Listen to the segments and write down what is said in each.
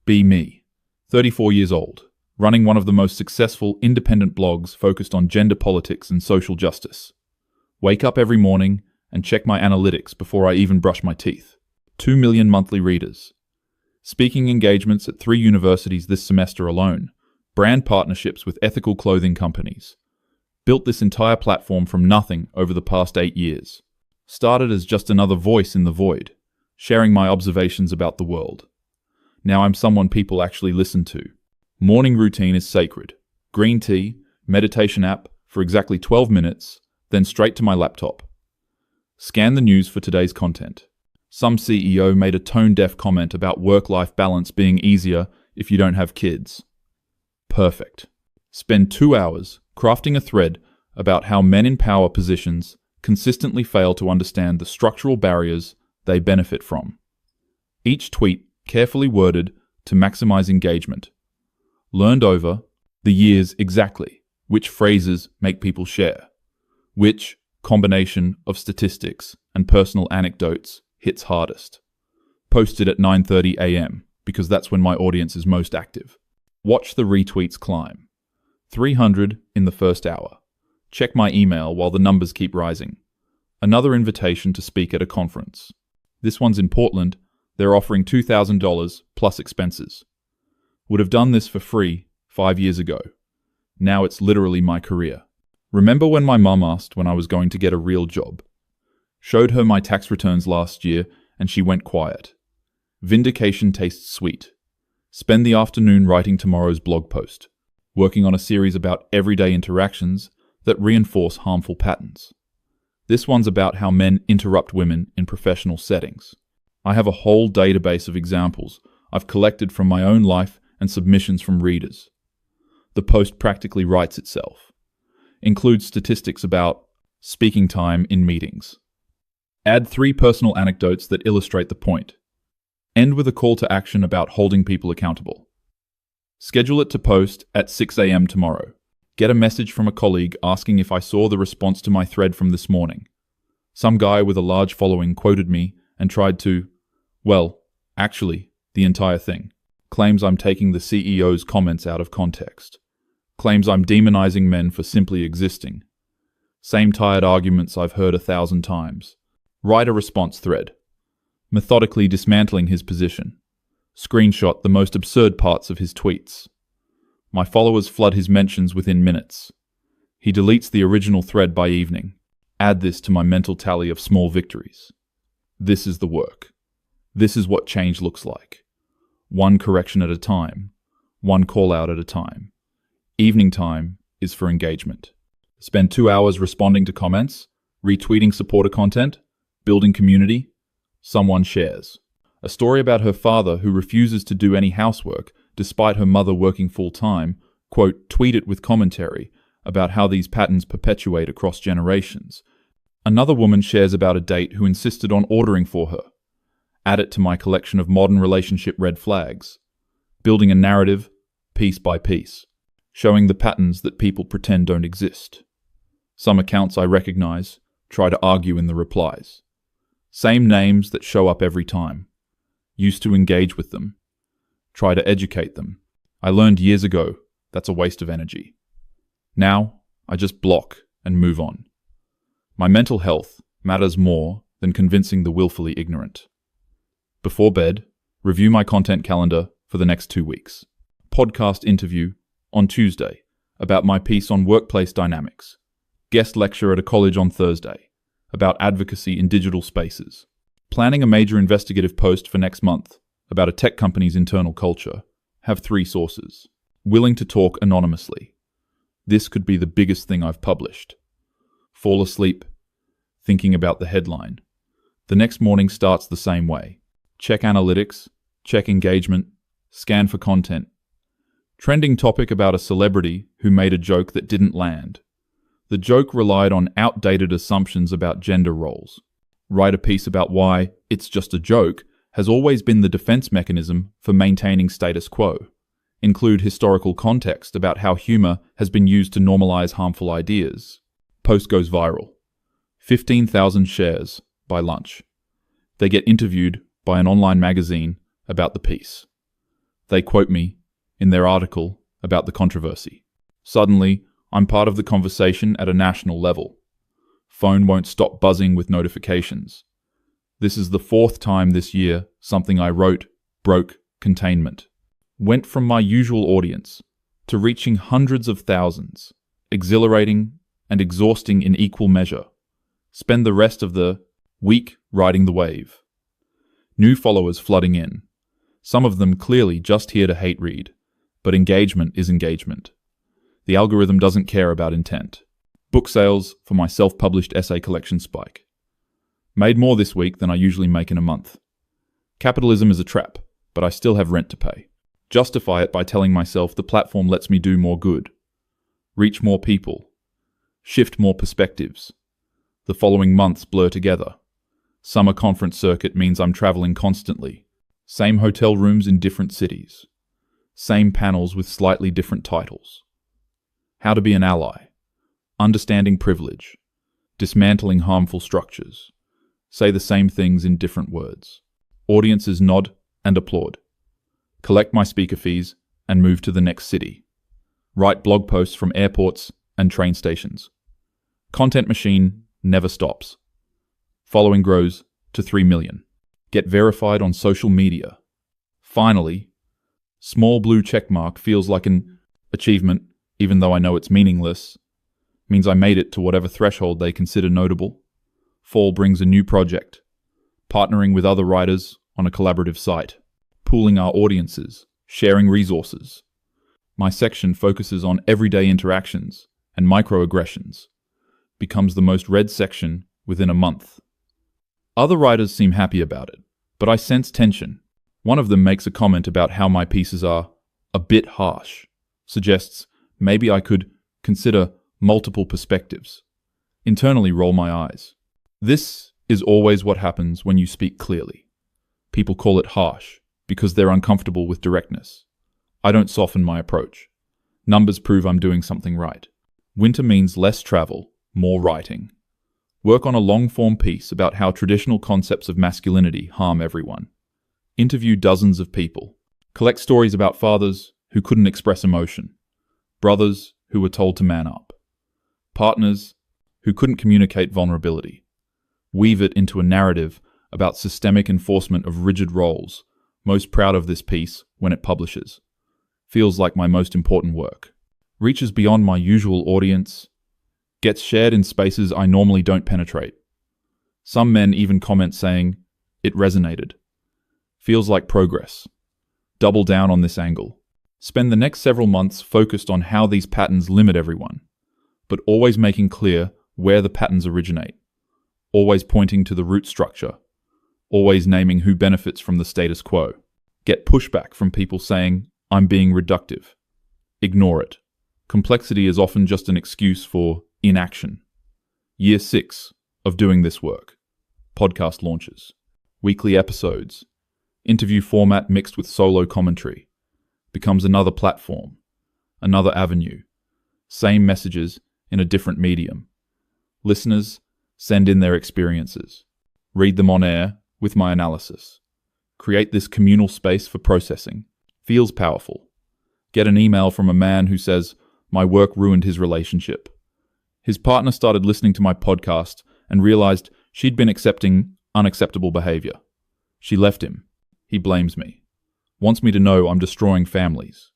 Be me, 34 years old, running one of the most successful independent blogs focused on gender politics and social justice. Wake up every morning and check my analytics before I even brush my teeth. 2 million monthly readers. Speaking engagements at 3 universities this semester alone. Brand partnerships with ethical clothing companies. Built this entire platform from nothing over the past 8 years. Started as just another voice in the void, sharing my observations about the world. Now I'm someone people actually listen to. Morning routine is sacred. Green tea, meditation app for exactly 12 minutes, then straight to my laptop. Scan the news for today's content. Some CEO made a tone-deaf comment about work-life balance being easier if you don't have kids. Perfect. Spend 2 hours crafting a thread about how men in power positions consistently fail to understand the structural barriers they benefit from. Each tweet carefully worded to maximize engagement. Learned over the years exactly which phrases make people share, which combination of statistics and personal anecdotes hits hardest. Posted at 9:30 a.m. because that's when my audience is most active. Watch the retweets climb. 300 in the first hour. Check my email while the numbers keep rising. Another invitation to speak at a conference. This one's in Portland. They're offering $2,000 plus expenses. Would have done this for free 5 years ago. Now it's literally my career. Remember when my mum asked when I was going to get a real job? Showed her my tax returns last year and she went quiet. Vindication tastes sweet. Spend the afternoon writing tomorrow's blog post, working on a series about everyday interactions that reinforce harmful patterns. This one's about how men interrupt women in professional settings. I have a whole database of examples I've collected from my own life and submissions from readers. The post practically writes itself. Includes statistics about speaking time in meetings. Add 3 personal anecdotes that illustrate the point. End with a call to action about holding people accountable. Schedule it to post at 6 a.m. tomorrow. Get a message from a colleague asking if I saw the response to my thread from this morning. Some guy with a large following quoted me and tried to, well, actually, the entire thing. Claims I'm taking the CEO's comments out of context. Claims I'm demonizing men for simply existing. Same tired arguments I've heard 1,000 times. Write a response thread. Methodically dismantling his position. Screenshot the most absurd parts of his tweets. My followers flood his mentions within minutes. He deletes the original thread by evening. Add this to my mental tally of small victories. This is the work. This is what change looks like. One correction at a time. One call out at a time. Evening time is for engagement. Spend 2 hours responding to comments, retweeting supporter content, building community. Someone shares. A story about her father who refuses to do any housework despite her mother working full-time, quote, tweet it with commentary about how these patterns perpetuate across generations. Another woman shares about a date who insisted on ordering for her. Add it to my collection of modern relationship red flags. Building a narrative, piece by piece, showing the patterns that people pretend don't exist. Some accounts I recognize try to argue in the replies. Same names that show up every time. Used to engage with them. Try to educate them. I learned years ago that's a waste of energy. Now, I just block and move on. My mental health matters more than convincing the willfully ignorant. Before bed, review my content calendar for the next 2 weeks. Podcast interview on Tuesday about my piece on workplace dynamics. Guest lecture at a college on Thursday about advocacy in digital spaces. Planning a major investigative post for next month about a tech company's internal culture. Have 3 sources. Willing to talk anonymously. This could be the biggest thing I've published. Fall asleep, thinking about the headline. The next morning starts the same way. Check analytics, check engagement, scan for content. Trending topic about a celebrity who made a joke that didn't land. The joke relied on outdated assumptions about gender roles. Write a piece about why it's just a joke has always been the defense mechanism for maintaining status quo. Include historical context about how humor has been used to normalize harmful ideas. Post goes viral. 15,000 shares by lunch. They get interviewed by an online magazine about the piece. They quote me in their article about the controversy. Suddenly, I'm part of the conversation at a national level. Phone won't stop buzzing with notifications. This is the 4th time this year something I wrote broke containment. Went from my usual audience to reaching hundreds of thousands. Exhilarating and exhausting in equal measure. Spend the rest of the week riding the wave. New followers flooding in. Some of them clearly just here to hate read, but engagement is engagement. The algorithm doesn't care about intent. Book sales for my self-published essay collection spike. Made more this week than I usually make in a month. Capitalism is a trap, but I still have rent to pay. Justify it by telling myself the platform lets me do more good. Reach more people. Shift more perspectives. The following months blur together. Summer conference circuit means I'm traveling constantly. Same hotel rooms in different cities. Same panels with slightly different titles. How to be an ally. Understanding privilege. Dismantling harmful structures. Say the same things in different words. Audiences nod and applaud. Collect my speaker fees and move to the next city. Write blog posts from airports and train stations. Content machine never stops. Following grows to 3 million. Get verified on social media. Finally, small blue checkmark feels like an achievement, even though I know it's meaningless. Means I made it to whatever threshold they consider notable. Fall brings a new project. Partnering with other writers on a collaborative site. Pooling our audiences. Sharing resources. My section focuses on everyday interactions and microaggressions. Becomes the most read section within a month. Other writers seem happy about it, but I sense tension. One of them makes a comment about how my pieces are a bit harsh. Suggests maybe I could consider multiple perspectives. Internally roll my eyes. This is always what happens when you speak clearly. People call it harsh because they're uncomfortable with directness. I don't soften my approach. Numbers prove I'm doing something right. Winter means less travel, more writing. Work on a long-form piece about how traditional concepts of masculinity harm everyone. Interview dozens of people. Collect stories about fathers who couldn't express emotion. Brothers who were told to man up. Partners who couldn't communicate vulnerability. Weave it into a narrative about systemic enforcement of rigid roles. Most proud of this piece when it publishes. Feels like my most important work. Reaches beyond my usual audience. Gets shared in spaces I normally don't penetrate. Some men even comment saying, "It resonated." Feels like progress. Double down on this angle. Spend the next several months focused on how these patterns limit everyone, but always making clear where the patterns originate. Always pointing to the root structure. Always naming who benefits from the status quo. Get pushback from people saying, "I'm being reductive." Ignore it. Complexity is often just an excuse for inaction. Year 6 of doing this work. Podcast launches. Weekly episodes. Interview format mixed with solo commentary. Becomes another platform. Another avenue. Same messages in a different medium. Listeners send in their experiences. Read them on air with my analysis. Create this communal space for processing. Feels powerful. Get an email from a man who says, "My work ruined his relationship." His partner started listening to my podcast and realized she'd been accepting unacceptable behavior. She left him. He blames me. Wants me to know I'm destroying families.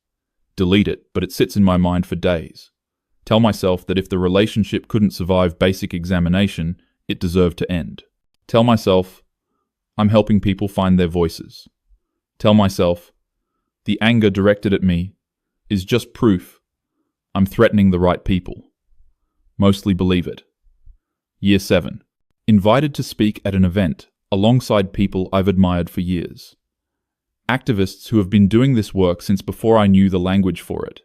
Delete it, but it sits in my mind for days. Tell myself that if the relationship couldn't survive basic examination, it deserved to end. Tell myself I'm helping people find their voices. Tell myself the anger directed at me is just proof I'm threatening the right people. Mostly believe it. Year 7. Invited to speak at an event alongside people I've admired for years. Activists who have been doing this work since before I knew the language for it.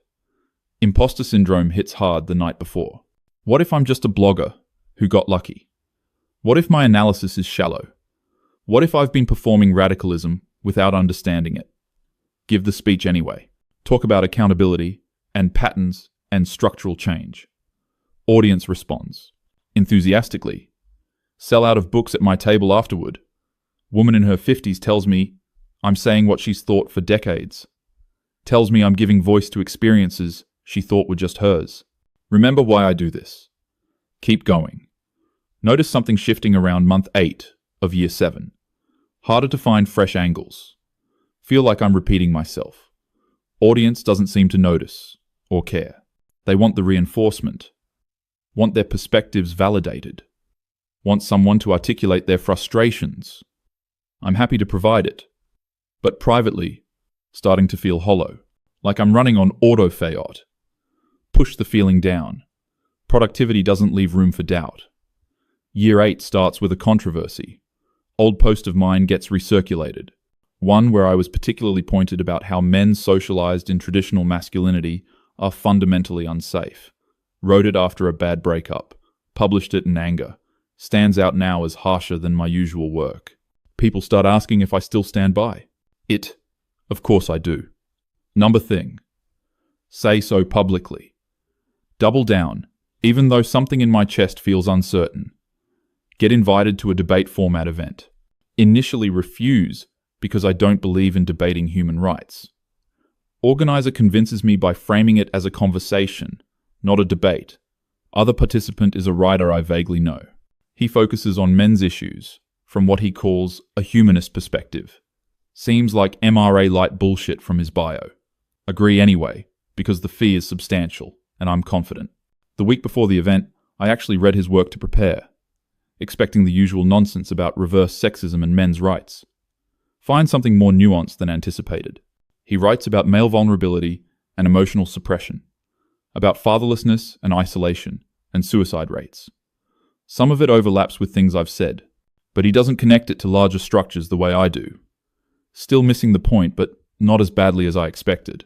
Imposter syndrome hits hard the night before. What if I'm just a blogger who got lucky? What if my analysis is shallow? What if I've been performing radicalism without understanding it? Give the speech anyway. Talk about accountability and patterns and structural change. Audience responds. Enthusiastically. Sell out of books at my table afterward. Woman in her 50s tells me I'm saying what she's thought for decades. Tells me I'm giving voice to experiences she thought were just hers. Remember why I do this. Keep going. Notice something shifting around month 8 of year 7. Harder to find fresh angles. Feel like I'm repeating myself. Audience doesn't seem to notice or care. They want the reinforcement. Want their perspectives validated. Want someone to articulate their frustrations. I'm happy to provide it, but privately, starting to feel hollow, like I'm running on autopilot. Push the feeling down. Productivity doesn't leave room for doubt. Year 8 starts with a controversy. Old post of mine gets recirculated. One where I was particularly pointed about how men socialized in traditional masculinity are fundamentally unsafe. Wrote it after a bad breakup. Published it in anger. Stands out now as harsher than my usual work. People start asking if I still stand by it. Of course I do. Number thing. Say so publicly. Double down, even though something in my chest feels uncertain. Get invited to a debate format event. Initially refuse because I don't believe in debating human rights. Organizer convinces me by framing it as a conversation, not a debate. Other participant is a writer I vaguely know. He focuses on men's issues from what he calls a humanist perspective. Seems like MRA-light bullshit from his bio. Agree anyway, because the fee is substantial, and I'm confident. The week before the event, I actually read his work to prepare, expecting the usual nonsense about reverse sexism and men's rights. Find something more nuanced than anticipated. He writes about male vulnerability and emotional suppression, about fatherlessness and isolation, and suicide rates. Some of it overlaps with things I've said, but he doesn't connect it to larger structures the way I do. Still missing the point, but not as badly as I expected.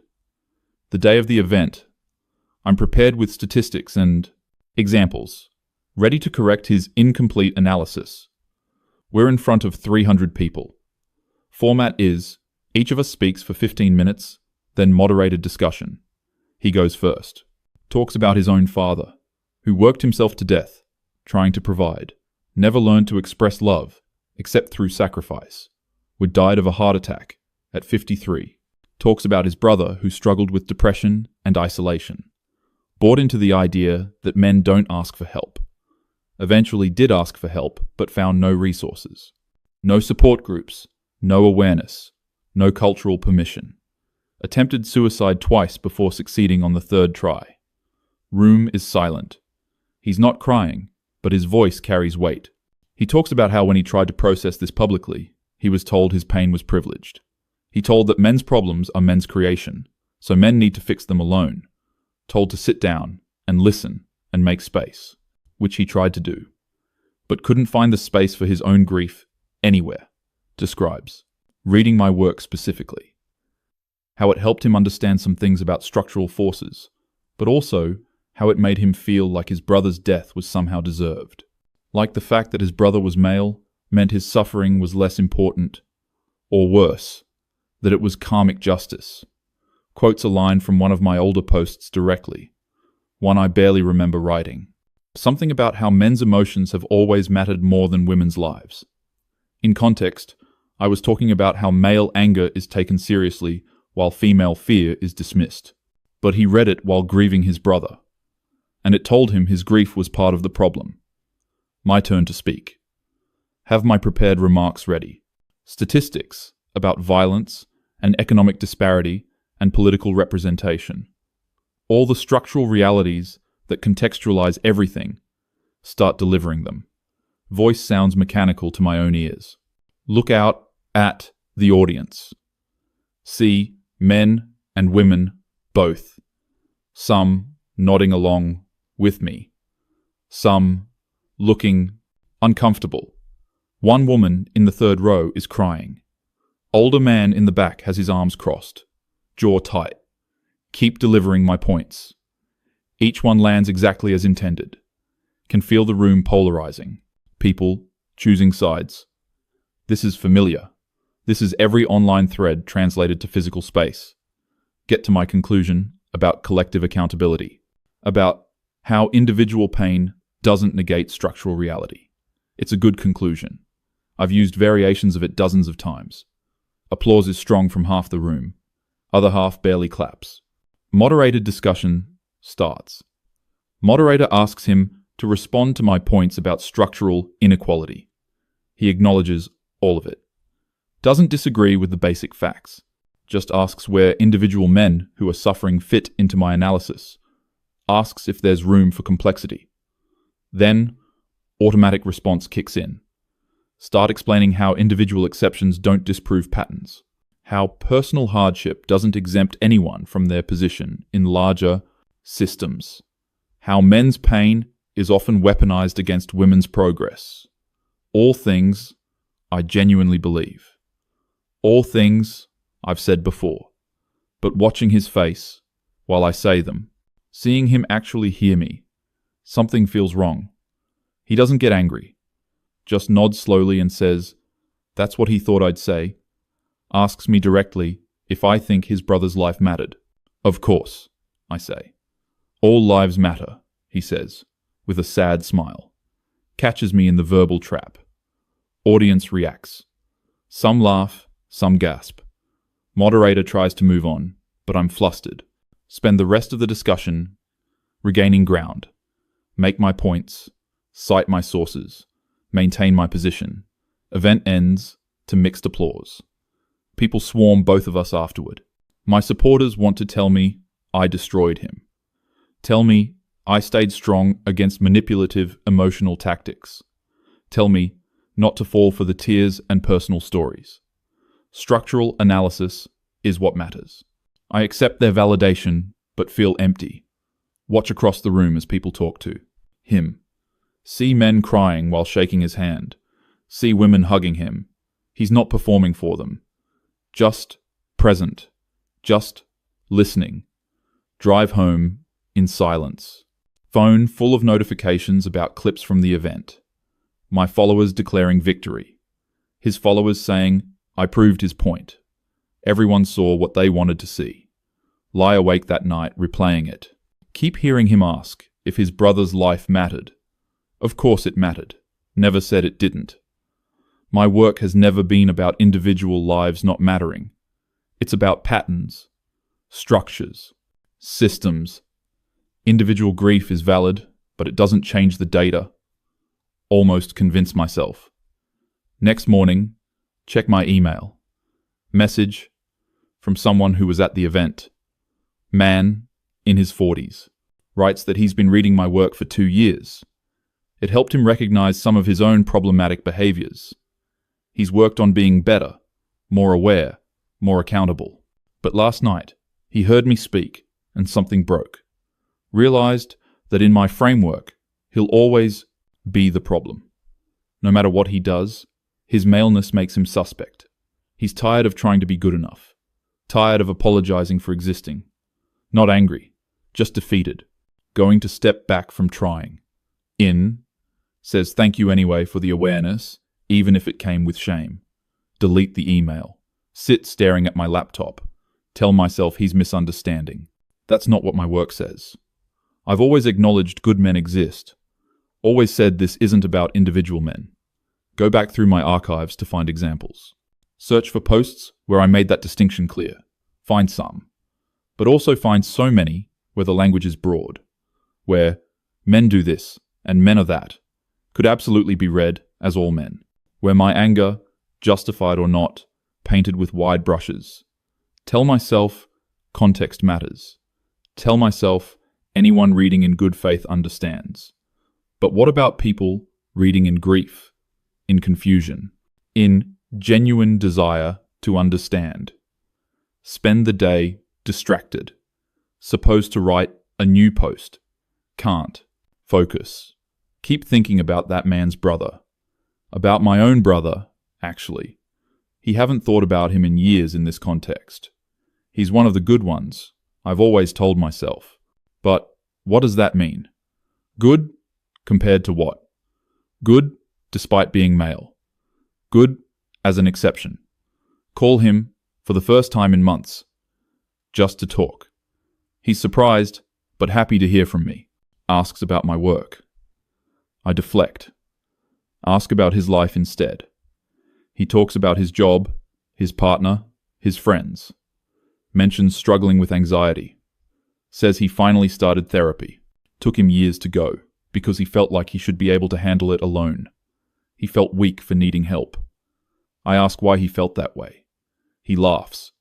The day of the event, I'm prepared with statistics and examples, ready to correct his incomplete analysis. We're in front of 300 people. Format is, each of us speaks for 15 minutes, then moderated discussion. He goes first. Talks about his own father, who worked himself to death, trying to provide, never learned to express love, except through sacrifice, would died of a heart attack at 53. Talks about his brother who struggled with depression and isolation. Bought into the idea that men don't ask for help. Eventually did ask for help, but found no resources. No support groups, no awareness, no cultural permission. Attempted suicide twice before succeeding on the 3rd try. Room is silent. He's not crying, but his voice carries weight. He talks about how when he tried to process this publicly, he was told his pain was privileged. He told that men's problems are men's creation, so men need to fix them alone. Told to sit down and listen and make space, which he tried to do, but couldn't find the space for his own grief anywhere. Describes, reading my work specifically, how it helped him understand some things about structural forces, but also how it made him feel like his brother's death was somehow deserved. Like the fact that his brother was male meant his suffering was less important, or worse, that it was karmic justice. Quotes a line from one of my older posts directly, one I barely remember writing. Something about how men's emotions have always mattered more than women's lives. In context, I was talking about how male anger is taken seriously while female fear is dismissed. But he read it while grieving his brother, and it told him his grief was part of the problem. My turn to speak. Have my prepared remarks ready. Statistics about violence and economic disparity and political representation. All the structural realities that contextualize everything. Start delivering them. Voice sounds mechanical to my own ears. Look out at the audience. See men and women both. Some nodding along with me. Some looking uncomfortable. One woman in the 3rd row is crying. Older man in the back has his arms crossed, jaw tight. Keep delivering my points. Each one lands exactly as intended. Can feel the room polarizing. People choosing sides. This is familiar. This is every online thread translated to physical space. Get to my conclusion about collective accountability. About how individual pain doesn't negate structural reality. It's a good conclusion. I've used variations of it dozens of times. Applause is strong from half the room. Other half barely claps. Moderated discussion starts. Moderator asks him to respond to my points about structural inequality. He acknowledges all of it. Doesn't disagree with the basic facts. Just asks where individual men who are suffering fit into my analysis. Asks if there's room for complexity. Then, automatic response kicks in. Start explaining how individual exceptions don't disprove patterns. How personal hardship doesn't exempt anyone from their position in larger systems. How men's pain is often weaponized against women's progress. All things I genuinely believe. All things I've said before. But watching his face while I say them, seeing him actually hear me, something feels wrong. He doesn't get angry, just nods slowly and says, "That's what he thought I'd say." Asks me directly if I think his brother's life mattered. "Of course," I say. "All lives matter," he says, with a sad smile. Catches me in the verbal trap. Audience reacts. Some laugh, some gasp. Moderator tries to move on, but I'm flustered. Spend the rest of the discussion regaining ground. Make my points, cite my sources, maintain my position. Event ends to mixed applause. People swarm both of us afterward. My supporters want to tell me I destroyed him. Tell me I stayed strong against manipulative emotional tactics. Tell me not to fall for the tears and personal stories. Structural analysis is what matters. I accept their validation, but feel empty. Watch across the room as people talk to him. See men crying while shaking his hand. See women hugging him. He's not performing for them. Just present. Just listening. Drive home in silence. Phone full of notifications about clips from the event. My followers declaring victory. His followers saying, "I proved his point." Everyone saw what they wanted to see. Lie awake that night replaying it. Keep hearing him ask if his brother's life mattered. Of course it mattered. Never said it didn't. My work has never been about individual lives not mattering. It's about patterns, structures, systems. Individual grief is valid, but it doesn't change the data. Almost convince myself. Next morning, check my email. Message from someone who was at the event. Man, in his 40s, writes that he's been reading my work for 2 years. It helped him recognize some of his own problematic behaviors. He's worked on being better, more aware, more accountable. But last night, he heard me speak and something broke. Realized that in my framework, he'll always be the problem. No matter what he does, his maleness makes him suspect. He's tired of trying to be good enough. Tired of apologizing for existing. Not angry, just defeated. Going to step back from trying. Says thank you anyway for the awareness, even if it came with shame. Delete the email. Sit staring at my laptop. Tell myself he's misunderstanding. That's not what my work says. I've always acknowledged good men exist. Always said this isn't about individual men. Go back through my archives to find examples. Search for posts where I made that distinction clear. Find some. But also find so many where the language is broad. Where men do this and men are that could absolutely be read as all men. Where my anger, justified or not, painted with wide brushes. Tell myself context matters. Tell myself anyone reading in good faith understands. But what about people reading in grief, in confusion, in genuine desire to understand? Spend the day distracted. Supposed to write a new post. Can't. Focus. Keep thinking about that man's brother. About my own brother, actually. He haven't thought about him in years in this context. He's one of the good ones, I've always told myself. But what does that mean? Good compared to what? Good despite being male. Good as an exception. Call him for the first time in months. Just to talk. He's surprised, but happy to hear from me. Asks about my work. I deflect. Ask about his life instead. He talks about his job, his partner, his friends. Mentions struggling with anxiety. Says he finally started therapy. Took him years to go, because he felt like he should be able to handle it alone. He felt weak for needing help. I ask why he felt that way. He laughs.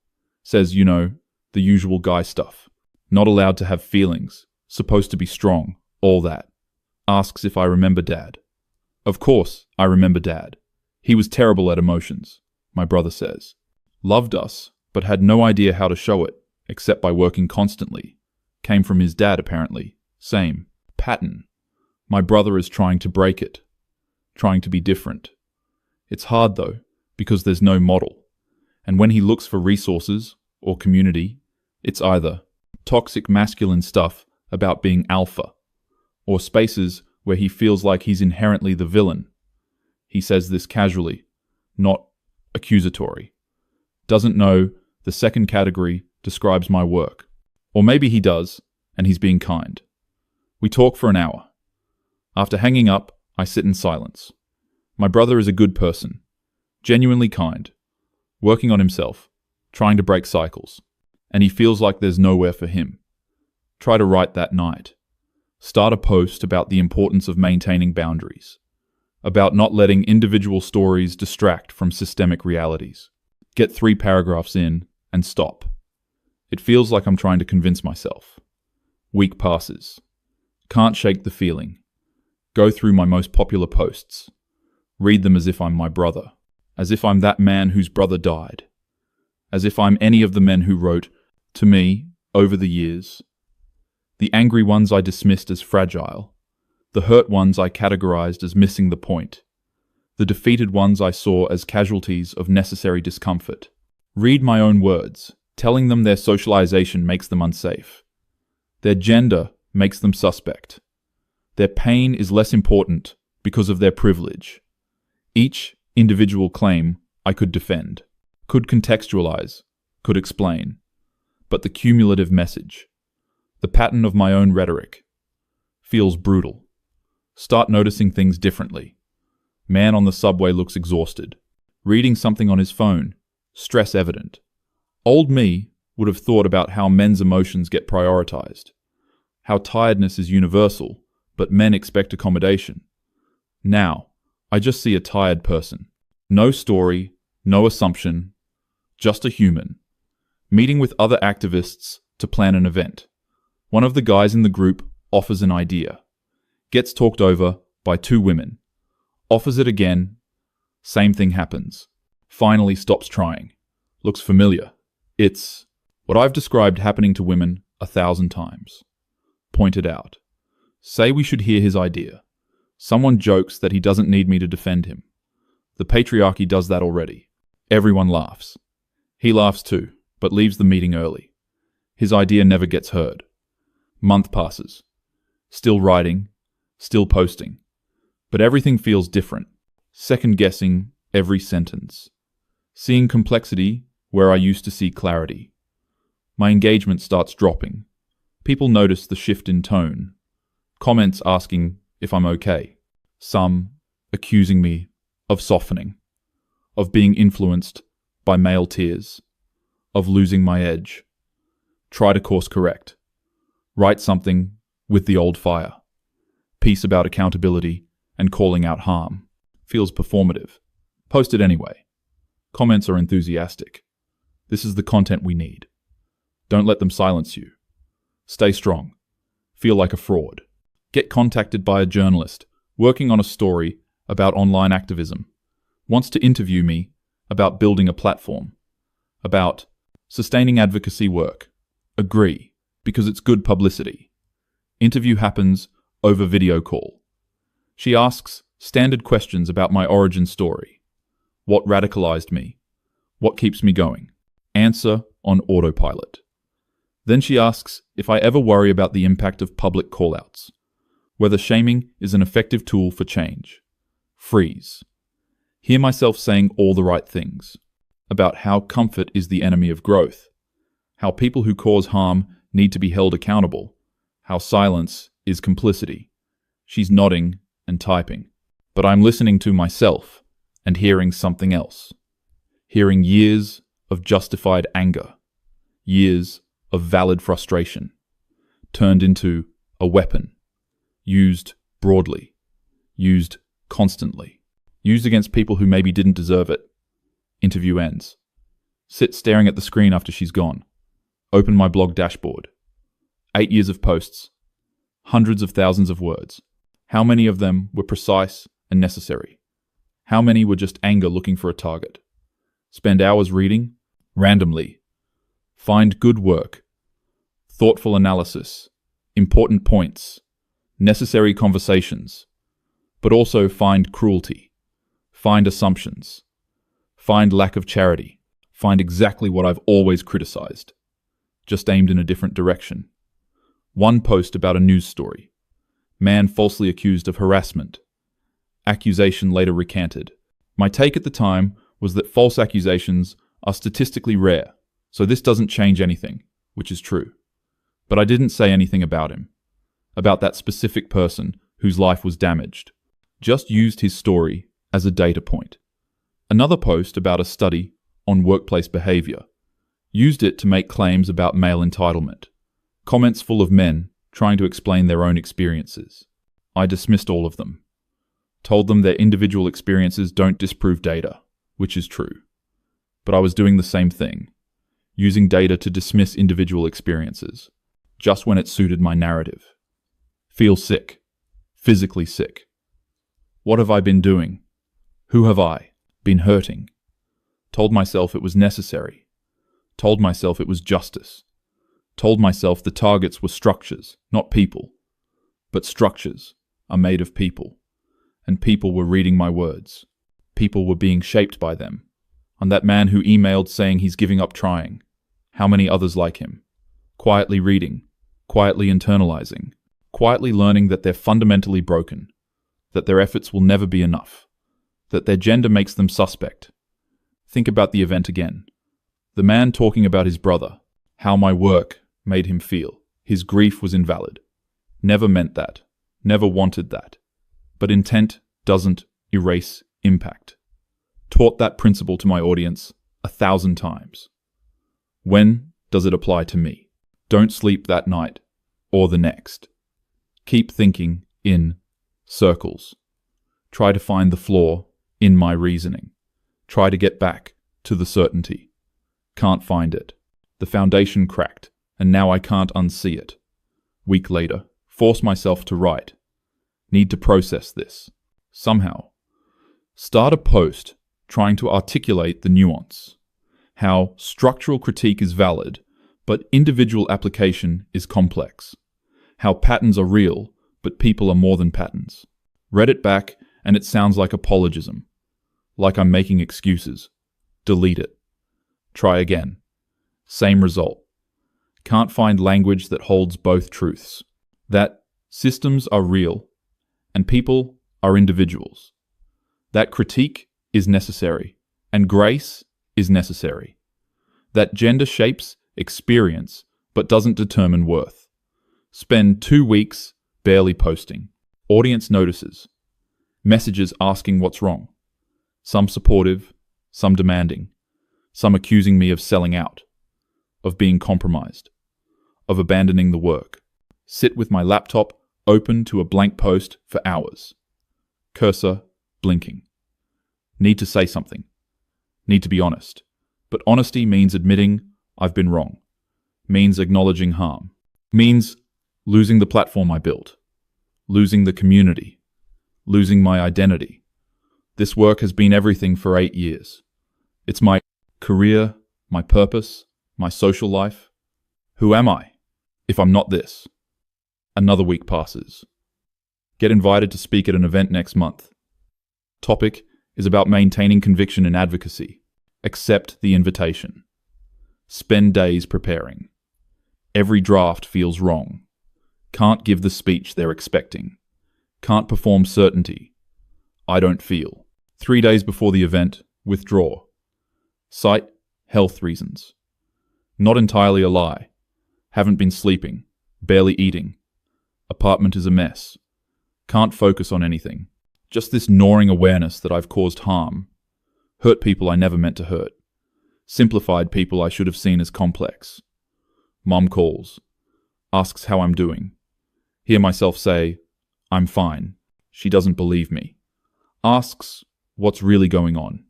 Says, the usual guy stuff. Not allowed to have feelings. Supposed to be strong. All that. Asks if I remember Dad. Of course, I remember Dad. He was terrible at emotions, my brother says. Loved us, but had no idea how to show it, except by working constantly. Came from his dad, apparently. Same. Pattern. My brother is trying to break it. Trying to be different. It's hard, though, because there's no model. And when he looks for resources, or community, it's either toxic masculine stuff about being alpha, or spaces where he feels like he's inherently the villain. He says this casually, not accusatory. Doesn't know the second category describes my work. Or maybe he does, and he's being kind. We talk for an hour. After hanging up, I sit in silence. My brother is a good person, genuinely kind, working on himself, trying to break cycles, and he feels like there's nowhere for him. Try to write that night. Start a post about the importance of maintaining boundaries, about not letting individual stories distract from systemic realities. Get 3 paragraphs in and stop. It feels like I'm trying to convince myself. Week passes. Can't shake the feeling. Go through my most popular posts. Read them as if I'm my brother. As if I'm that man whose brother died. As if I'm any of the men who wrote to me over the years. The angry ones I dismissed as fragile. The hurt ones I categorized as missing the point. The defeated ones I saw as casualties of necessary discomfort. Read my own words. Telling them their socialization makes them unsafe. Their gender makes them suspect. Their pain is less important because of their privilege. Each individual claim I could defend, could contextualize, could explain. But the cumulative message, the pattern of my own rhetoric, feels brutal. Start noticing things differently. Man on the subway looks exhausted. Reading something on his phone, stress evident. Old me would have thought about how men's emotions get prioritized, how tiredness is universal, but men expect accommodation. Now, I just see a tired person. No story, no assumption, just a human. Meeting with other activists to plan an event. One of the guys in the group offers an idea. Gets talked over by 2 women. Offers it again. Same thing happens. Finally stops trying. Looks familiar. It's what I've described happening to women 1,000 times. Pointed out. Say we should hear his idea. Someone jokes that he doesn't need me to defend him. The patriarchy does that already. Everyone laughs. He laughs too, but leaves the meeting early. His idea never gets heard. Month passes. Still writing, still posting. But everything feels different. Second-guessing every sentence. Seeing complexity where I used to see clarity. My engagement starts dropping. People notice the shift in tone. Comments asking if I'm okay. Some accusing me of softening, of being influenced by male tears, of losing my edge. Try to course correct. Write something with the old fire. Piece about accountability and calling out harm. Feels performative. Post it anyway. Comments are enthusiastic. This is the content we need. Don't let them silence you. Stay strong. Feel like a fraud. Get contacted by a journalist working on a story about online activism. Wants to interview me about building a platform. About sustaining advocacy work. Agree, because it's good publicity. Interview happens over video call. She asks standard questions about my origin story. What radicalized me? What keeps me going? Answer on autopilot. Then she asks if I ever worry about the impact of public callouts. Whether shaming is an effective tool for change. Freeze. Hear myself saying all the right things. About how comfort is the enemy of growth. How people who cause harm need to be held accountable. How silence is complicity. She's nodding and typing. But I'm listening to myself and hearing something else. Hearing years of justified anger. years of valid frustration, turned into a weapon, used broadly, used constantly, used against people who maybe didn't deserve it. Interview ends. Sit staring at the screen after she's gone. Open my blog dashboard. 8 years of posts. Hundreds of thousands of words. How many of them were precise and necessary? How many were just anger looking for a target? Spend hours reading? Randomly. Find good work. Thoughtful analysis. Important points. Necessary conversations. But also find cruelty. Find assumptions. Find lack of charity. Find exactly what I've always criticized, just aimed in a different direction. One post about a news story. Man falsely accused of harassment. Accusation later recanted. My take at the time was that false accusations are statistically rare, so this doesn't change anything, which is true. But I didn't say anything about him, about that specific person whose life was damaged. Just used his story as a data point. Another post about a study on workplace behavior. Used it to make claims about male entitlement. Comments full of men trying to explain their own experiences. I dismissed all of them. Told them their individual experiences don't disprove data, which is true. But I was doing the same thing, using data to dismiss individual experiences, just when it suited my narrative. Feel sick. Physically sick. What have I been doing? Who have I been hurting? Told myself it was necessary. Told myself it was justice. Told myself the targets were structures, not people. But structures are made of people. And people were reading my words. People were being shaped by them. And that man who emailed saying he's giving up trying. How many others like him? Quietly reading. Quietly internalizing. Quietly learning that they're fundamentally broken. That their efforts will never be enough. That their gender makes them suspect. Think about the event again. The man talking about his brother, how my work made him feel. His grief was invalid. Never meant that. Never wanted that. But intent doesn't erase impact. Taught that principle to my audience 1,000 times. When does it apply to me? Don't sleep that night or the next. Keep thinking in circles. Try to find the flaw in my reasoning. Try to get back to the certainty. Can't find it. The foundation cracked, and now I can't unsee it. Week later, force myself to write. Need to process this. Somehow. Start a post trying to articulate the nuance. How structural critique is valid, but individual application is complex. How patterns are real, but people are more than patterns. Read it back, and it sounds like apologism. Like I'm making excuses. Delete it. Try again. Same result. Can't find language that holds both truths. That systems are real, and people are individuals. That critique is necessary, and grace is necessary. That gender shapes experience, but doesn't determine worth. Spend 2 weeks barely posting. Audience notices. Messages asking what's wrong. Some supportive, some demanding, some accusing me of selling out, of being compromised, of abandoning the work. Sit with my laptop open to a blank post for hours. Cursor blinking. Need to say something. Need to be honest. But honesty means admitting I've been wrong. Means acknowledging harm. Means losing the platform I built. Losing the community. Losing my identity. This work has been everything for 8 years. It's my career, my purpose, my social life. Who am I if I'm not this? Another week passes. Get invited to speak at an event next month. Topic is about maintaining conviction and advocacy. Accept the invitation. Spend days preparing. Every draft feels wrong. Can't give the speech they're expecting. Can't perform certainty. I don't feel. 3 days before the event, withdraw. Cite health reasons. Not entirely a lie. Haven't been sleeping. Barely eating. Apartment is a mess. Can't focus on anything. Just this gnawing awareness that I've caused harm. Hurt people I never meant to hurt. Simplified people I should have seen as complex. Mom calls, asks how I'm doing. Hear myself say, I'm fine. She doesn't believe me. Asks what's really going on.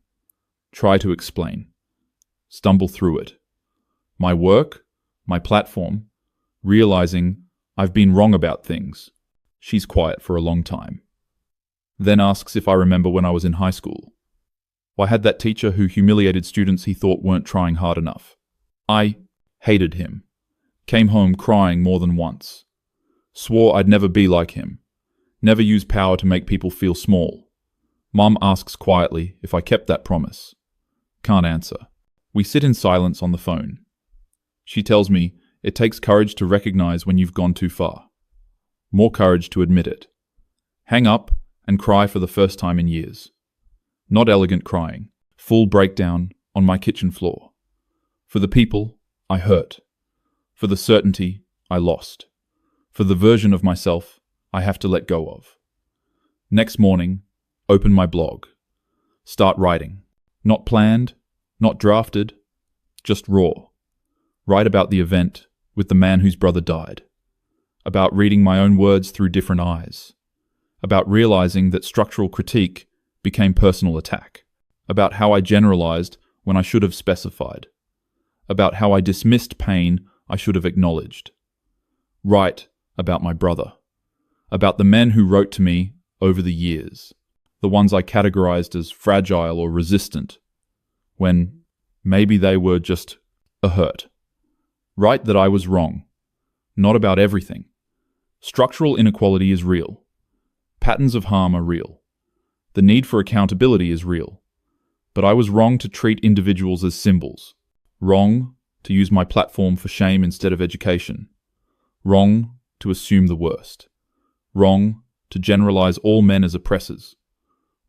Try to explain. Stumble through it. My work, my platform, realizing I've been wrong about things. She's quiet for a long time. Then asks if I remember when I was in high school. I had that teacher who humiliated students he thought weren't trying hard enough. I hated him. Came home crying more than once. Swore I'd never be like him. Never use power to make people feel small. Mum asks quietly if I kept that promise. Can't answer. We sit in silence on the phone. She tells me it takes courage to recognize when you've gone too far. More courage to admit it. Hang up and cry for the first time in years. Not elegant crying. Full breakdown on my kitchen floor. For the people I hurt. For the certainty I lost. For the version of myself I have to let go of. Next morning, open my blog. Start writing. Not planned, not drafted, just raw. Write about the event with the man whose brother died. About reading my own words through different eyes. About realizing that structural critique became personal attack. About how I generalized when I should have specified. About how I dismissed pain I should have acknowledged. Write about my brother. About the men who wrote to me over the years. The ones I categorized as fragile or resistant, when maybe they were just a hurt. Write that I was wrong. Not about everything. Structural inequality is real. Patterns of harm are real. The need for accountability is real. But I was wrong to treat individuals as symbols. Wrong to use my platform for shame instead of education. Wrong to assume the worst. Wrong to generalize all men as oppressors.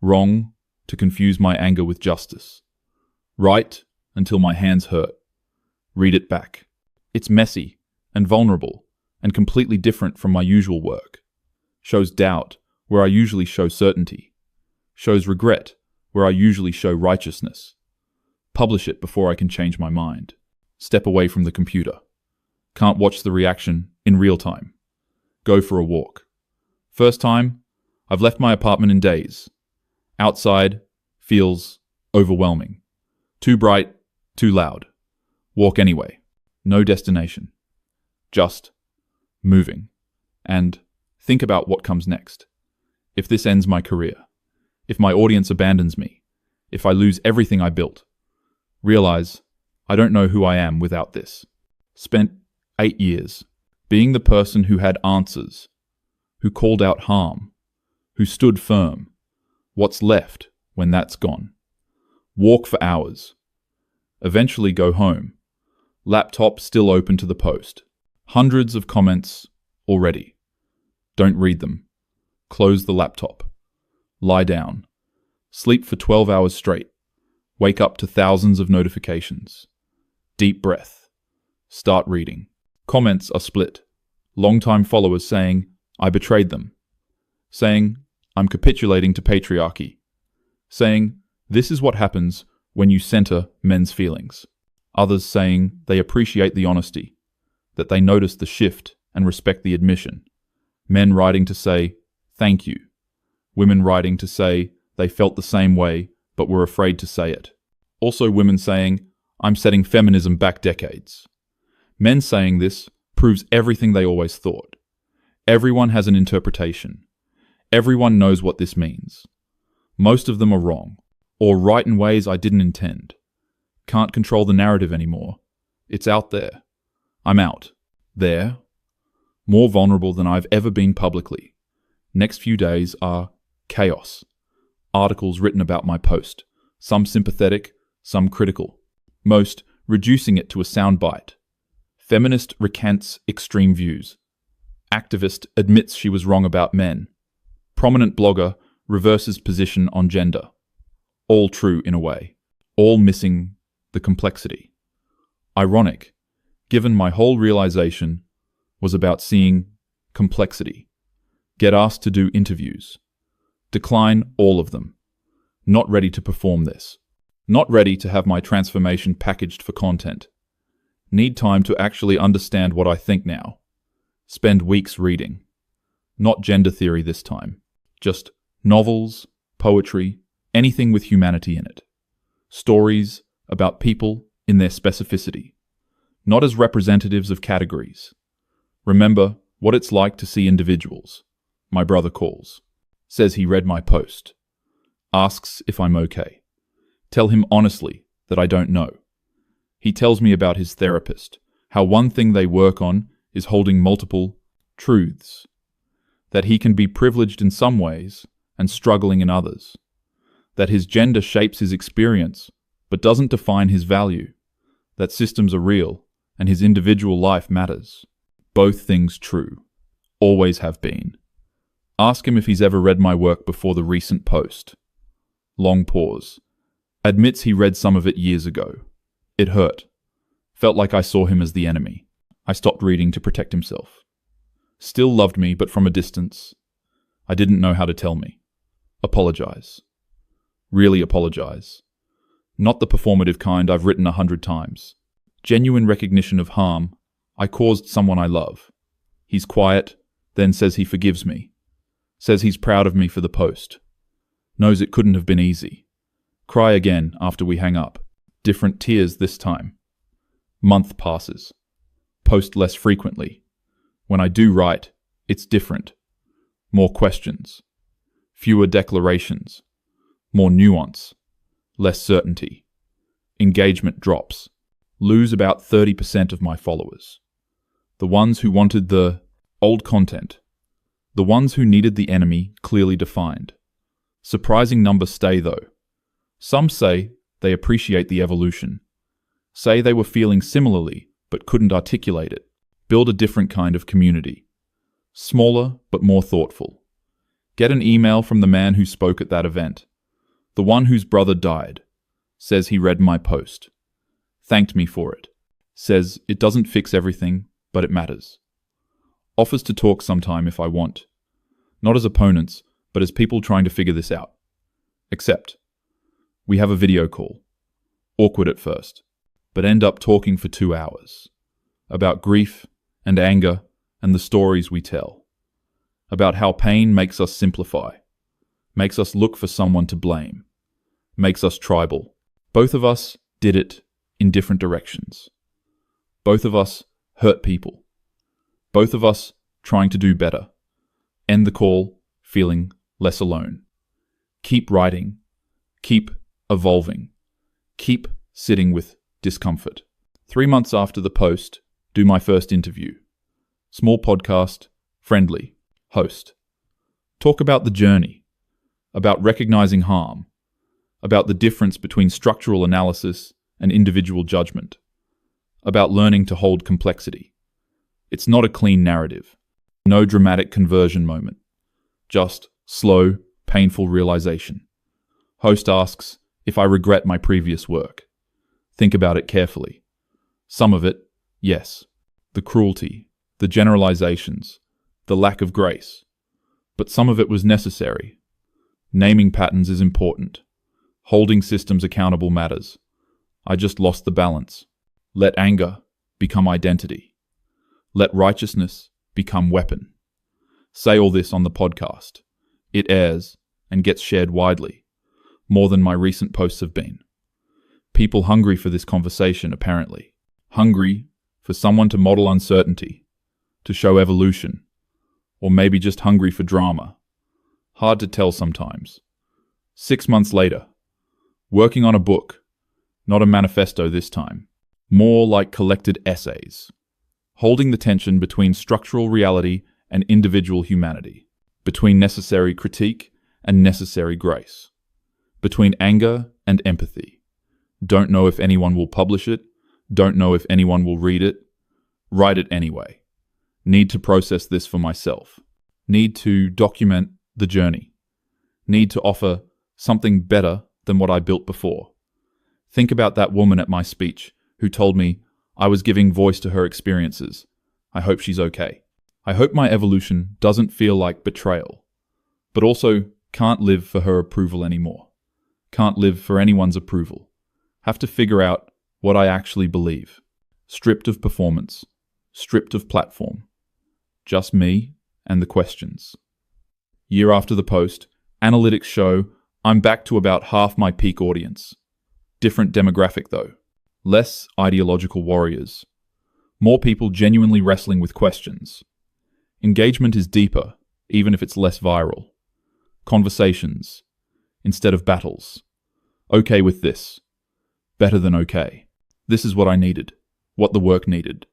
Wrong to confuse my anger with justice. Write until my hands hurt. Read it back. It's messy and vulnerable and completely different from my usual work. Shows doubt where I usually show certainty. Shows regret where I usually show righteousness. Publish it before I can change my mind. Step away from the computer. Can't watch the reaction in real time. Go for a walk. First time, I've left my apartment in days. Outside feels overwhelming. Too bright, too loud. Walk anyway. No destination. Just moving. And think about what comes next. If this ends my career. If my audience abandons me. If I lose everything I built. Realize I don't know who I am without this. Spent 8 years being the person who had answers, who called out harm, who stood firm. What's left when that's gone? Walk for hours. Eventually go home. Laptop still open to the post. Hundreds of comments already. Don't read them. Close the laptop. Lie down. Sleep for 12 hours straight. Wake up to thousands of notifications. Deep breath. Start reading. Comments are split. Longtime followers saying, I betrayed them. Saying, I'm capitulating to patriarchy. Saying, this is what happens when you center men's feelings. Others saying they appreciate the honesty, that they notice the shift and respect the admission. Men writing to say, thank you. Women writing to say they felt the same way but were afraid to say it. Also women saying, I'm setting feminism back decades. Men saying this proves everything they always thought. Everyone has an interpretation. Everyone knows what this means. Most of them are wrong, or right in ways I didn't intend. Can't control the narrative anymore. It's out there. I'm out. There. More vulnerable than I've ever been publicly. Next few days are chaos. Articles written about my post. Some sympathetic, some critical. Most reducing it to a soundbite. Feminist recants extreme views. Activist admits she was wrong about men. Prominent blogger reverses position on gender. All true in a way. All missing the complexity. Ironic, given my whole realization was about seeing complexity. Get asked to do interviews. Decline all of them. Not ready to perform this. Not ready to have my transformation packaged for content. Need time to actually understand what I think now. Spend weeks reading. Not gender theory this time. Just novels, poetry, anything with humanity in it. Stories about people in their specificity. Not as representatives of categories. Remember what it's like to see individuals. My brother calls. Says he read my post. Asks if I'm okay. Tell him honestly that I don't know. He tells me about his therapist, how one thing they work on is holding multiple truths, that he can be privileged in some ways and struggling in others, that his gender shapes his experience but doesn't define his value, that systems are real and his individual life matters. Both things true. Always have been. Ask him if he's ever read my work before the recent post. Long pause. Admits he read some of it years ago. It hurt. Felt like I saw him as the enemy. I stopped reading to protect himself. Still loved me, but from a distance. I didn't know how to tell me. Apologize. Really apologize. Not the performative kind I've written 100 times. Genuine recognition of harm I caused someone I love. He's quiet, then says he forgives me. Says he's proud of me for the post. Knows it couldn't have been easy. Cry again after we hang up. Different tears this time. Month passes. Post less frequently. When I do write, it's different. More questions. Fewer declarations. More nuance. Less certainty. Engagement drops. Lose about 30% of my followers. The ones who wanted the old content. The ones who needed the enemy clearly defined. Surprising numbers stay though. Some say they appreciate the evolution. Say they were feeling similarly but couldn't articulate it. Build a different kind of community. Smaller but more thoughtful. Get an email from the man who spoke at that event. The one whose brother died. Says he read my post. Thanked me for it. Says it doesn't fix everything, but it matters. Offers to talk sometime if I want. Not as opponents, but as people trying to figure this out. Except, we have a video call. Awkward at first, but end up talking for 2 hours. About grief and anger and the stories we tell. About how pain makes us simplify. Makes us look for someone to blame. Makes us tribal. Both of us did it in different directions. Both of us hurt people. Both of us trying to do better. End the call feeling less alone. Keep writing. Keep evolving. Keep sitting with discomfort. 3 months after the post, do my first interview. Small podcast, friendly, host. Talk about the journey, about recognizing harm, about the difference between structural analysis and individual judgment, about learning to hold complexity. It's not a clean narrative, no dramatic conversion moment, just slow, painful realization. Host asks if I regret my previous work. Think about it carefully. Some of it, yes. The cruelty, the generalizations, the lack of grace. But some of it was necessary. Naming patterns is important. Holding systems accountable matters. I just lost the balance. Let anger become identity. Let righteousness become weapon. Say all this on the podcast. It airs and gets shared widely, more than my recent posts have been. People hungry for this conversation, apparently. Hungry for someone to model uncertainty, to show evolution, or maybe just hungry for drama. Hard to tell sometimes. 6 months later, working on a book, not a manifesto this time, more like collected essays, holding the tension between structural reality and individual humanity, between necessary critique and necessary grace, between anger and empathy. Don't know if anyone will publish it, don't know if anyone will read it, write it anyway. Need to process this for myself. Need to document the journey. Need to offer something better than what I built before. Think about that woman at my speech who told me I was giving voice to her experiences. I hope she's okay. I hope my evolution doesn't feel like betrayal, but also can't live for her approval anymore. Can't live for anyone's approval. Have to figure out what I actually believe. stripped of performance, stripped of platform. Just me and the questions. Year after the post, analytics show I'm back to about half my peak audience. Different demographic though. Less ideological warriors. More people genuinely wrestling with questions. Engagement is deeper, even if it's less viral. Conversations, instead of battles. Okay with this. Better than okay. This is what I needed. What the work needed.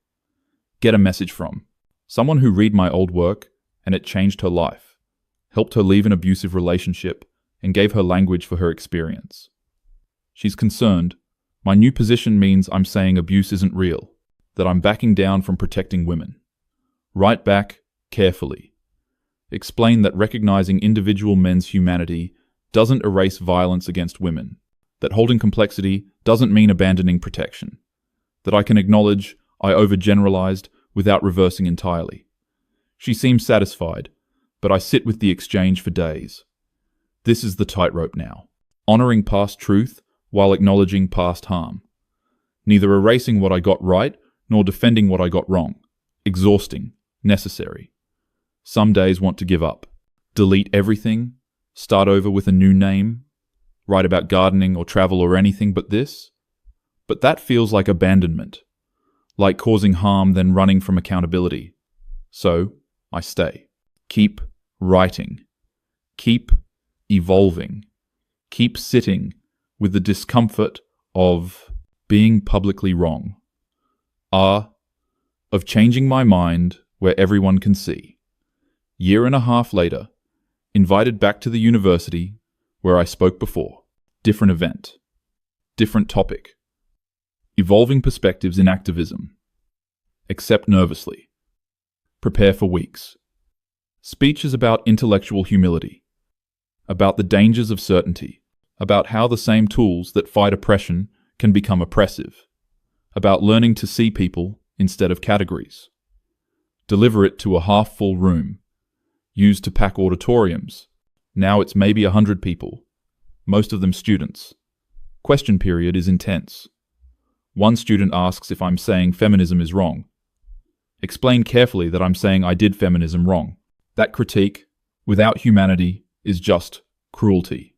Get a message from. Someone who read my old work, and it changed her life. Helped her leave an abusive relationship, and gave her language for her experience. She's concerned. My new position means I'm saying abuse isn't real, that I'm backing down from protecting women. Write back, carefully. Explain that recognizing individual men's humanity doesn't erase violence against women, that holding complexity doesn't mean abandoning protection, that I can acknowledge I overgeneralized without reversing entirely. She seems satisfied, but I sit with the exchange for days. This is the tightrope now, honoring past truth while acknowledging past harm. Neither erasing what I got right nor defending what I got wrong. Exhausting, necessary. Some days want to give up. Delete everything, start over with a new name, write about gardening or travel or anything but this. But that feels like abandonment, like causing harm then running from accountability. So, I stay. Keep writing. Keep evolving. Keep sitting with the discomfort of being publicly wrong. Of changing my mind where everyone can see. Year and a half later, invited back to the university where I spoke before. Different event. Different topic. Evolving perspectives in activism. Accept nervously. Prepare for weeks. Speech is about intellectual humility. About the dangers of certainty. About how the same tools that fight oppression can become oppressive. About learning to see people instead of categories. Deliver it to a half-full room. Used to pack auditoriums. Now it's maybe 100 people. Most of them students. Question period is intense. One student asks if I'm saying feminism is wrong. Explain carefully that I'm saying I did feminism wrong. That critique, without humanity, is just cruelty.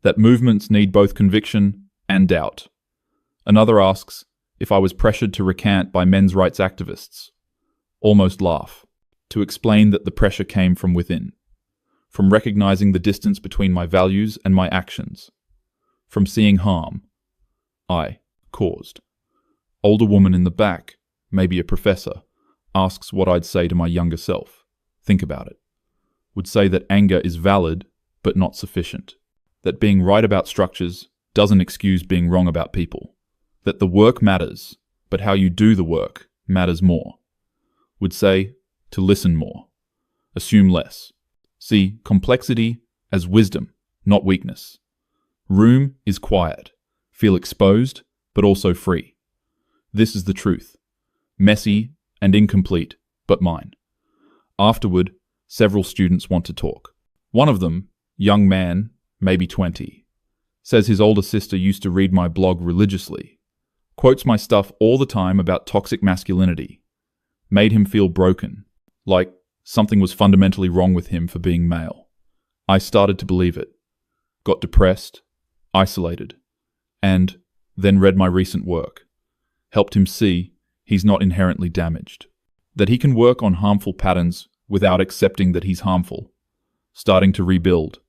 That movements need both conviction and doubt. Another asks if I was pressured to recant by men's rights activists. Almost laugh. To explain that the pressure came from within. From recognizing the distance between my values and my actions. From seeing harm I caused. Older woman in the back, maybe a professor, asks what I'd say to my younger self. Think about it. Would say that anger is valid, but not sufficient. That being right about structures doesn't excuse being wrong about people. That the work matters, but how you do the work matters more. Would say to listen more. Assume less. See complexity as wisdom, not weakness. Room is quiet. Feel exposed, but also free. This is the truth. Messy and incomplete, but mine. Afterward, several students want to talk. One of them, young man, maybe 20, says his older sister used to read my blog religiously. Quotes my stuff all the time about toxic masculinity. Made him feel broken, like something was fundamentally wrong with him for being male. I started to believe it. Got depressed, isolated, and then read my recent work. Helped him see he's not inherently damaged. That he can work on harmful patterns without accepting that he's harmful. Starting to rebuild.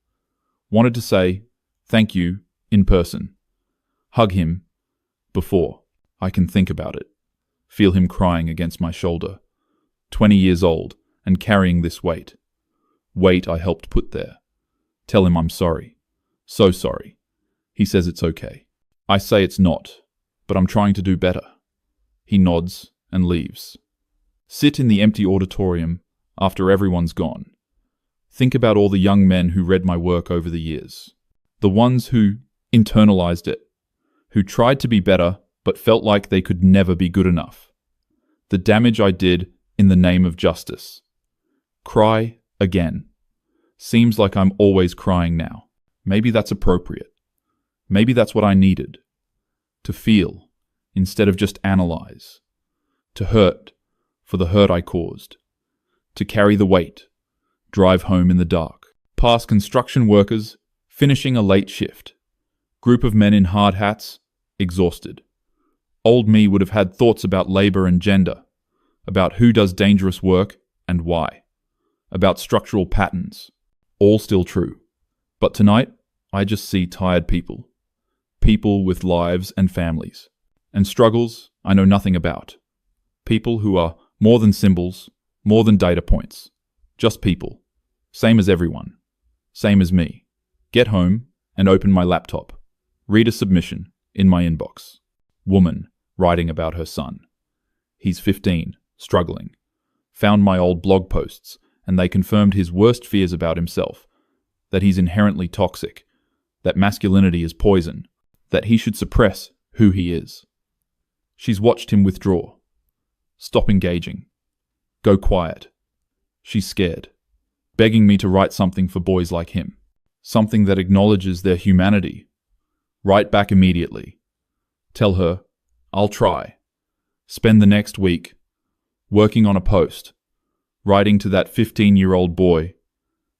Wanted to say thank you in person. Hug him before I can think about it. Feel him crying against my shoulder. 20 years old and carrying this weight. Weight I helped put there. Tell him I'm sorry. So sorry. He says it's okay. I say it's not, but I'm trying to do better. He nods and leaves. Sit in the empty auditorium after everyone's gone. Think about all the young men who read my work over the years. The ones who internalized it. Who tried to be better but felt like they could never be good enough. The damage I did in the name of justice. Cry again. Seems like I'm always crying now. Maybe that's appropriate. Maybe that's what I needed. To feel, instead of just analyze. to hurt for the hurt I caused, to carry the weight, drive home in the dark. Past construction workers finishing a late shift, group of men in hard hats, exhausted. Old me would have had thoughts about labor and gender, about who does dangerous work and why, about structural patterns, all still true. But tonight, I just see tired people, people with lives and families, and struggles I know nothing about. People who are more than symbols, more than data points, just people, same as everyone, same as me. Get home and open my laptop, read a submission in my inbox. Woman writing about her son. He's 15, struggling. Found my old blog posts, and they confirmed his worst fears about himself, that he's inherently toxic, that masculinity is poison, that he should suppress who he is. She's watched him withdraw, stop engaging, go quiet. She's scared, begging me to write something for boys like him, something that acknowledges their humanity. Write back immediately. Tell her, I'll try. Spend the next week working on a post, writing to that 15-year-old boy,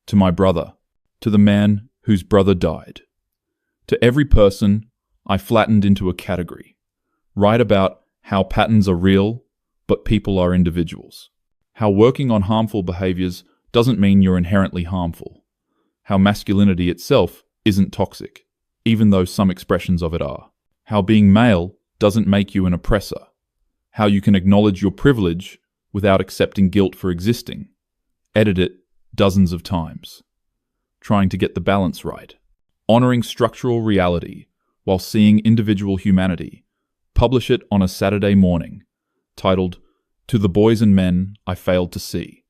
to my brother, to the man whose brother died. To every person I flattened into a category. Write about how patterns are real, but people are individuals. How working on harmful behaviors doesn't mean you're inherently harmful. How masculinity itself isn't toxic, even though some expressions of it are. How being male doesn't make you an oppressor. How you can acknowledge your privilege without accepting guilt for existing. Edit it dozens of times. Trying to get the balance right. Honoring structural reality while seeing individual humanity. Publish it on a Saturday morning, titled, To the Boys and Men I Failed to See.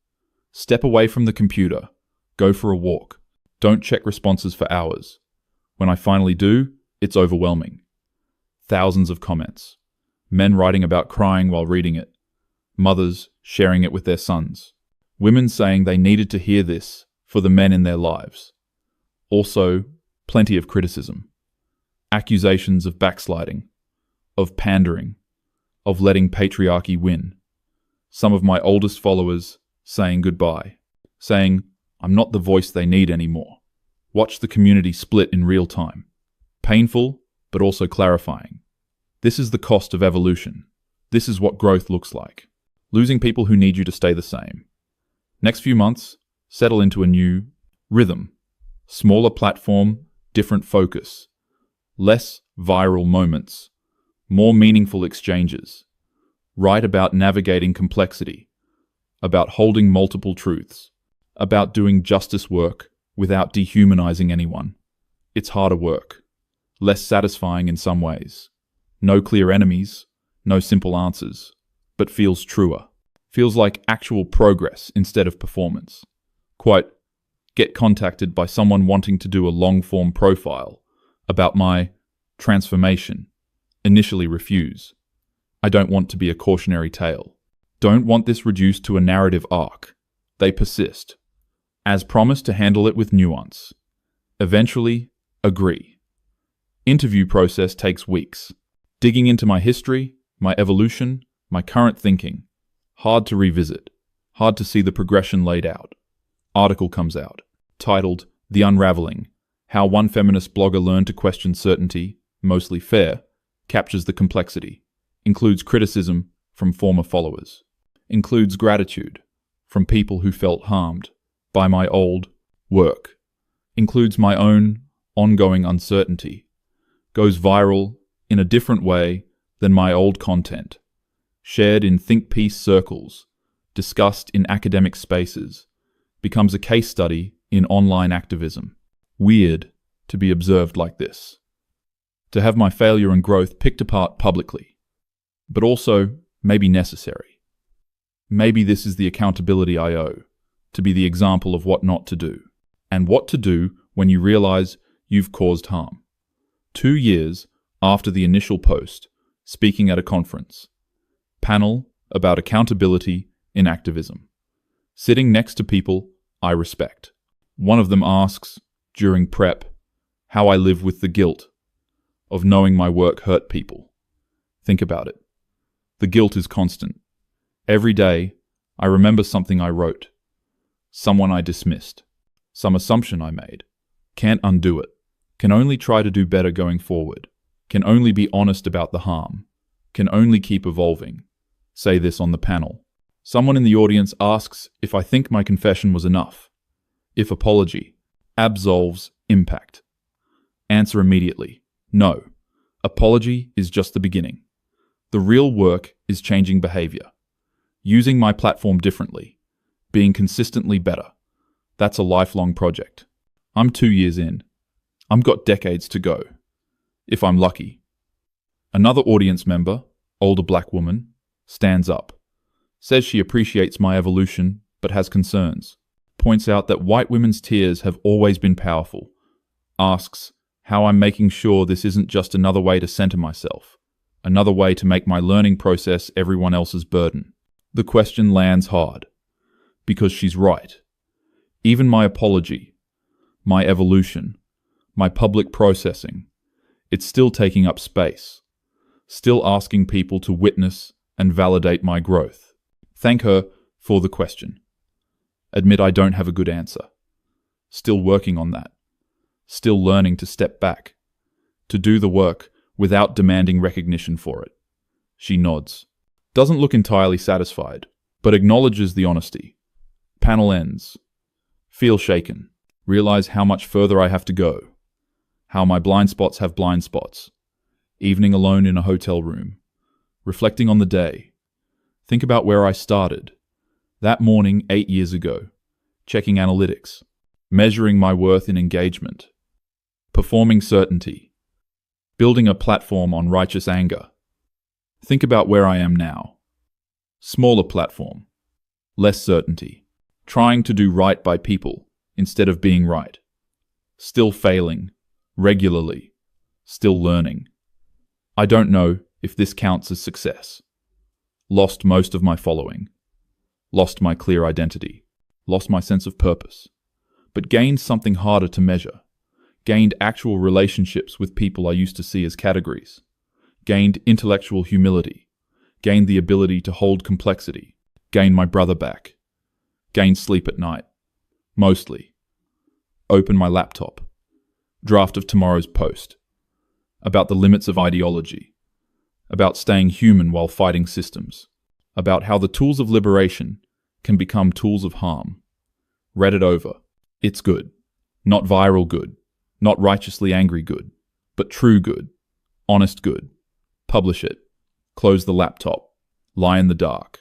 Step away from the computer. Go for a walk. Don't check responses for hours. When I finally do, it's overwhelming. Thousands of comments. Men writing about crying while reading it. Mothers sharing it with their sons. Women saying they needed to hear this for the men in their lives. Also, plenty of criticism. Accusations of backsliding, of pandering, of letting patriarchy win. Some of my oldest followers saying goodbye, saying, I'm not the voice they need anymore. Watch the community split in real time. Painful, but also clarifying. This is the cost of evolution. This is what growth looks like. Losing people who need you to stay the same. Next few months, settle into a new rhythm. Smaller platform, different focus. Less viral moments. More meaningful exchanges. Write about navigating complexity. About holding multiple truths. About doing justice work without dehumanizing anyone. It's harder work. Less satisfying in some ways. No clear enemies, no simple answers, but feels truer. Feels like actual progress instead of performance. Quote, get contacted by someone wanting to do a long-form profile about my transformation. Initially refuse. I don't want to be a cautionary tale. Don't want this reduced to a narrative arc. They persist. As promised to handle it with nuance. Eventually, agree. Interview process takes weeks. Digging into my history, my evolution, my current thinking. Hard to revisit. Hard to see the progression laid out. Article comes out, titled The Unraveling, How One Feminist Blogger Learned to Question Certainty, Mostly Fair, captures the complexity. Includes criticism from former followers. Includes gratitude from people who felt harmed by my old work. Includes my own ongoing uncertainty. Goes viral in a different way than my old content. Shared in think piece circles. Discussed in academic spaces. Becomes a case study in online activism. Weird to be observed like this. To have my failure and growth picked apart publicly. But also, maybe necessary. Maybe this is the accountability I owe. To be the example of what not to do. And what to do when you realize you've caused harm. 2 years after the initial post, speaking at a conference. Panel about accountability in activism. Sitting next to people I respect. One of them asks, during prep, how I live with the guilt of knowing my work hurt people. Think about it. The guilt is constant. Every day, I remember something I wrote, someone I dismissed, some assumption I made. Can't undo it. Can only try to do better going forward. Can only be honest about the harm. Can only keep evolving. Say this on the panel. Someone in the audience asks if I think my confession was enough. If apology absolves impact. Answer immediately. No. Apology is just the beginning. The real work is changing behavior. Using my platform differently. Being consistently better. That's a lifelong project. I'm 2 years in. I've got decades to go. If I'm lucky. Another audience member, older black woman, stands up. Says she appreciates my evolution, but has concerns. Points out that white women's tears have always been powerful. Asks how I'm making sure this isn't just another way to center myself. Another way to make my learning process everyone else's burden. The question lands hard. Because she's right. Even my apology, my evolution, my public processing, it's still taking up space. Still asking people to witness and validate my growth. Thank her for the question. Admit I don't have a good answer. Still working on that. Still learning to step back. To do the work without demanding recognition for it. She nods. Doesn't look entirely satisfied, but acknowledges the honesty. Panel ends. Feel shaken. Realize how much further I have to go. How my blind spots have blind spots. Evening alone in a hotel room. Reflecting on the day. Think about where I started. That morning 8 years ago. Checking analytics. Measuring my worth in engagement. Performing certainty. Building a platform on righteous anger. Think about where I am now. Smaller platform. Less certainty. Trying to do right by people instead of being right. Still failing. Regularly. Still learning. I don't know if this counts as success. Lost most of my following. Lost my clear identity. Lost my sense of purpose. But gained something harder to measure. Gained actual relationships with people I used to see as categories. Gained intellectual humility. Gained the ability to hold complexity. Gained my brother back. Gained sleep at night. Mostly. Open my laptop. Draft of tomorrow's post. About the limits of ideology. About staying human while fighting systems. About how the tools of liberation can become tools of harm. Read it over. It's good. Not viral good. Not righteously angry good. But true good. Honest good. Publish it. Close the laptop. Lie in the dark.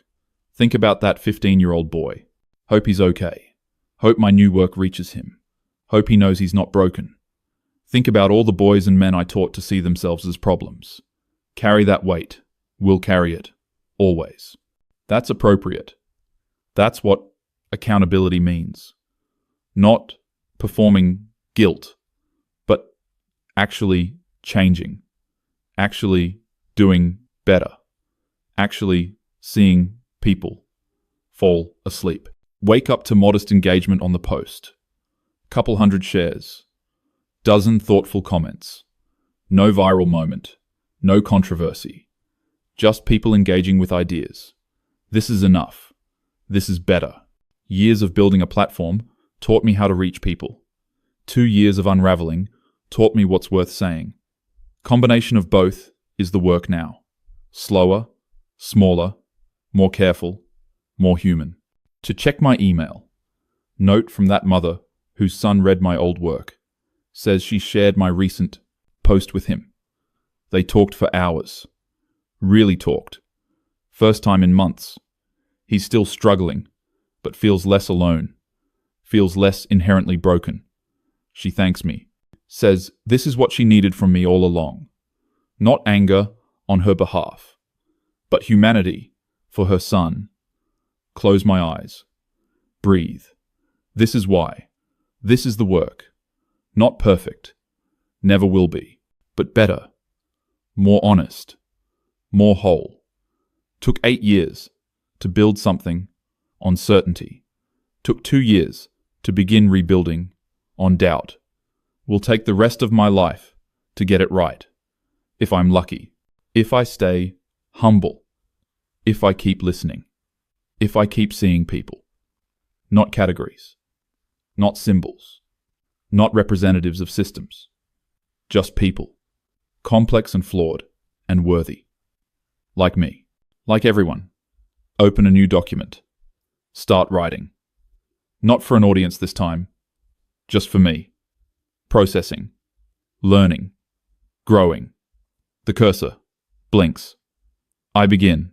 Think about that 15-year-old boy. Hope he's okay. Hope my new work reaches him. Hope he knows he's not broken. Think about all the boys and men I taught to see themselves as problems. Carry that weight. We'll carry it. Always. That's appropriate. That's what accountability means. Not performing guilt, but actually changing. Actually doing better. Actually seeing people fall asleep. Wake up to modest engagement on the post. Couple hundred shares. Dozen thoughtful comments. No viral moment. No controversy. Just people engaging with ideas. This is enough. This is better. Years of building a platform taught me how to reach people. 2 years of unraveling taught me what's worth saying. Combination of both is the work now. Slower, smaller, more careful, more human. To check my email. Note from that mother whose son read my old work. Says she shared my recent post with him. They talked for hours. Really talked. First time in months. He's still struggling, but feels less alone. Feels less inherently broken. She thanks me. Says this is what she needed from me all along. Not anger on her behalf, but humanity for her son. Close my eyes. Breathe. This is why. This is the work. Not perfect. Never will be. But better. More honest. More whole. Took 8 years to build something on certainty. Took 2 years to begin rebuilding on doubt. Will take the rest of my life to get it right. If I'm lucky. If I stay humble. If I keep listening. if I keep seeing people. Not categories. Not symbols. Not representatives of systems. Just people. Complex and flawed, and worthy. Like me. Like everyone. Open a new document. Start writing. Not for an audience this time. Just for me. Processing. Learning. Growing. The cursor blinks. I begin.